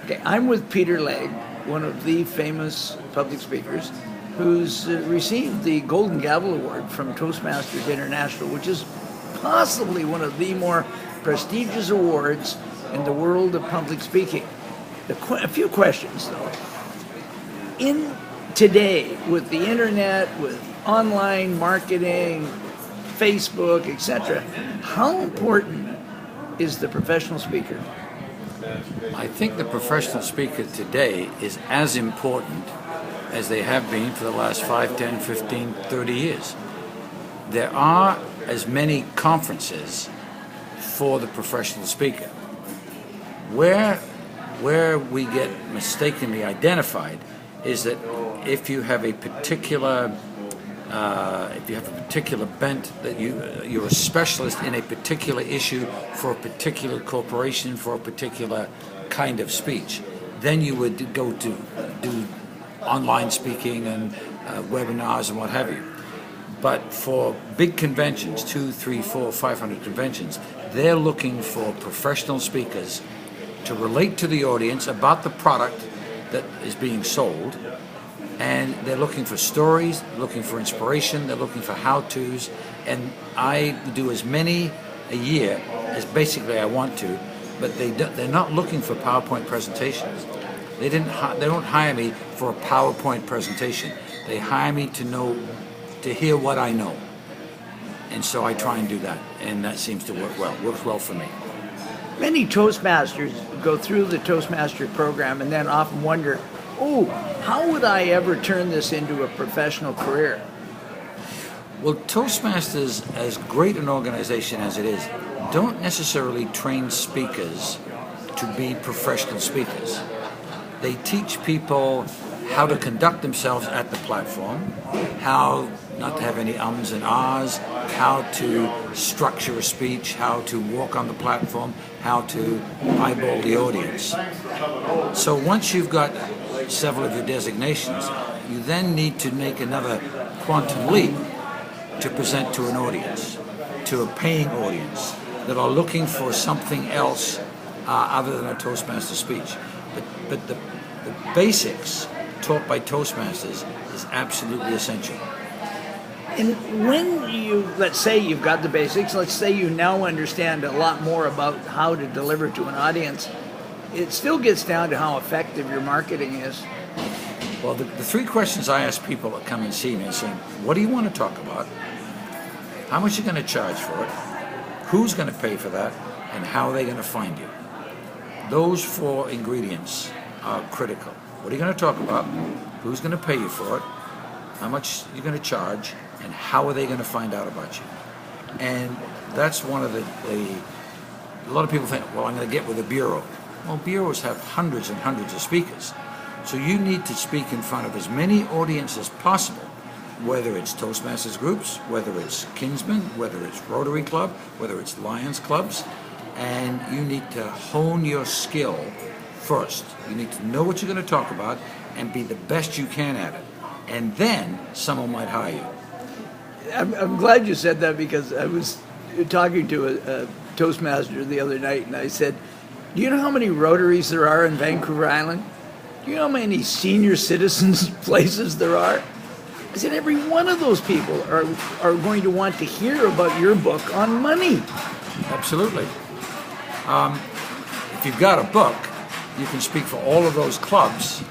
Okay, I'm with Peter Legge, one of the famous public speakers, who's received the Golden Gavel Award from Toastmasters International, which is possibly one of the more prestigious awards in the world of public speaking. A few questions, though. In today, with the internet, with online marketing, Facebook, etc., how important is the professional speaker? I think the professional speaker today is as important as they have been for the last 5, 10, 15, 30 years. There are as many conferences for the professional speaker. Where we get mistakenly identified is that if you have a particular bent, that you're a specialist in a particular issue for a particular corporation, for a particular kind of speech, then you would go to do online speaking and webinars and what have you. But for big conventions, 2, 3, 4, 500 conventions, they're looking for professional speakers to relate to the audience about the product that is being sold. And they're looking for stories, looking for inspiration, they're looking for how-tos, and I do as many a year as basically I want to, but they're not looking for PowerPoint presentations. They don't hire me for a PowerPoint presentation. They hire me to hear what I know. And so I try and do that, and that seems to work well. Works well for me. Many Toastmasters go through the Toastmaster program and then often wonder, oh, how would I ever turn this into a professional career? Well, Toastmasters, as great an organization as it is, don't necessarily train speakers to be professional speakers. They teach people how to conduct themselves at the platform, how not to have any ums and ahs, how to structure a speech, how to walk on the platform, how to eyeball the audience. So once you've got several of your designations, you then need to make another quantum leap to present to an audience, to a paying audience that are looking for something else other than a Toastmaster speech. But the basics taught by Toastmasters is absolutely essential. And when let's say you've got the basics, let's say you now understand a lot more about how to deliver to an audience, it still gets down to how effective your marketing is. Well, the three questions I ask people that come and see me are saying, what do you want to talk about? How much are you going to charge for it? Who's going to pay for that? And how are they going to find you? Those 4 ingredients are critical. What are you going to talk about? Who's going to pay you for it? How much you're going to charge? And how are they going to find out about you? And that's one of a lot of people think, well, I'm going to get with a bureau. Well, bureaus have hundreds and hundreds of speakers. So you need to speak in front of as many audiences as possible, whether it's Toastmasters groups, whether it's Kingsmen, whether it's Rotary Club, whether it's Lions Clubs, and you need to hone your skill first. You need to know what you're going to talk about and be the best you can at it. And then someone might hire you. I'm glad you said that, because I was talking to a Toastmaster the other night, and I said, do you know how many Rotaries there are in Vancouver Island? Do you know how many senior citizens places there are? I said, every one of those people are going to want to hear about your book on money. Absolutely. If you've got a book, you can speak for all of those clubs,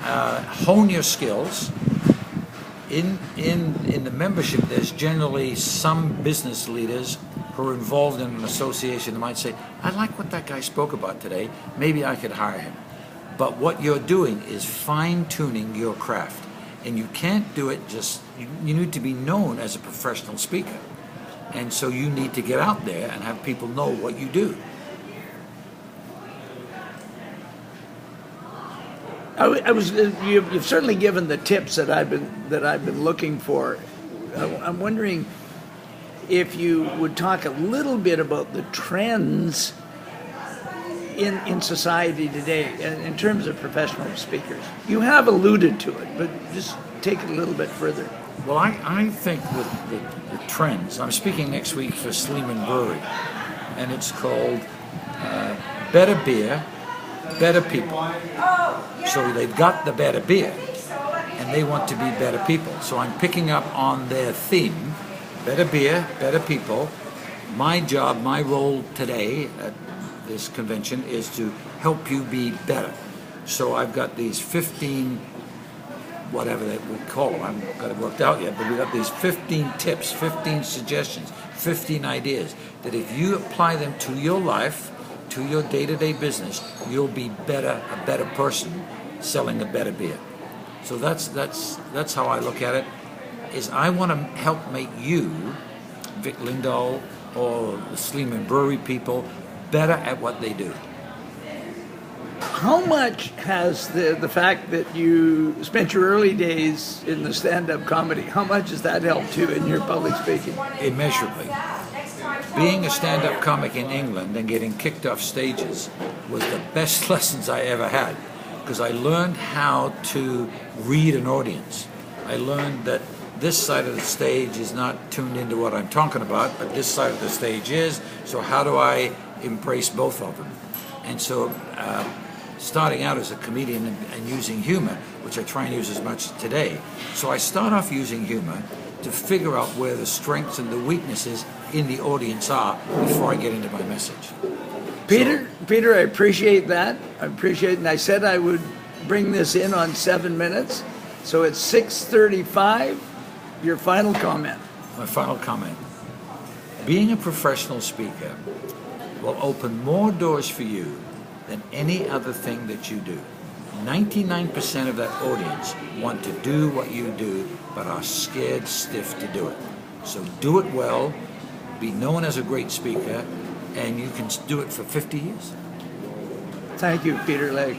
hone your skills. In the membership, there's generally some business leaders who are involved in an association that might say, I like what that guy spoke about today, maybe I could hire him. But what you're doing is fine-tuning your craft. And you can't do it you need to be known as a professional speaker. And so you need to get out there and have people know what you do. You've certainly given the tips that I've been looking for. I'm wondering if you would talk a little bit about the trends in society today in terms of professional speakers. You have alluded to it, but just take it a little bit further. Well, I think the trends, I'm speaking next week for Sleeman Brewery, and it's called Better Beer, better people. So they've got the better beer, and they want to be better people. So I'm picking up on their theme, better beer, better people. My job, my role today at this convention is to help you be better. So I've got these 15, whatever that we call them, I haven't got it worked out yet, but we've got these 15 tips, 15 suggestions, 15 ideas that if you apply them to your life, to your day-to-day business, you'll be better, a better person selling a better beer. So that's how I look at it, is I want to help make you, Vic Lindal, or the Sleeman Brewery people, better at what they do. How much has the fact that you spent your early days in the stand-up comedy, how much has that helped you in your public speaking? Immeasurably. Being a stand-up comic in England and getting kicked off stages was the best lessons I ever had, because I learned how to read an audience. I learned that this side of the stage is not tuned into what I'm talking about, but this side of the stage is, so how do I embrace both of them? And so starting out as a comedian and using humor, which I try and use as much today, so I start off using humor to figure out where the strengths and the weaknesses in the audience are before I get into my message. Peter, I appreciate that. I appreciate it. And I said I would bring this in on 7 minutes. So it's 6:35. Your final comment. My final comment. Being a professional speaker will open more doors for you than any other thing that you do. 99% of that audience want to do what you do, but are scared stiff to do it. So do it well, be known as a great speaker, and you can do it for 50 years. Thank you, Peter Legge.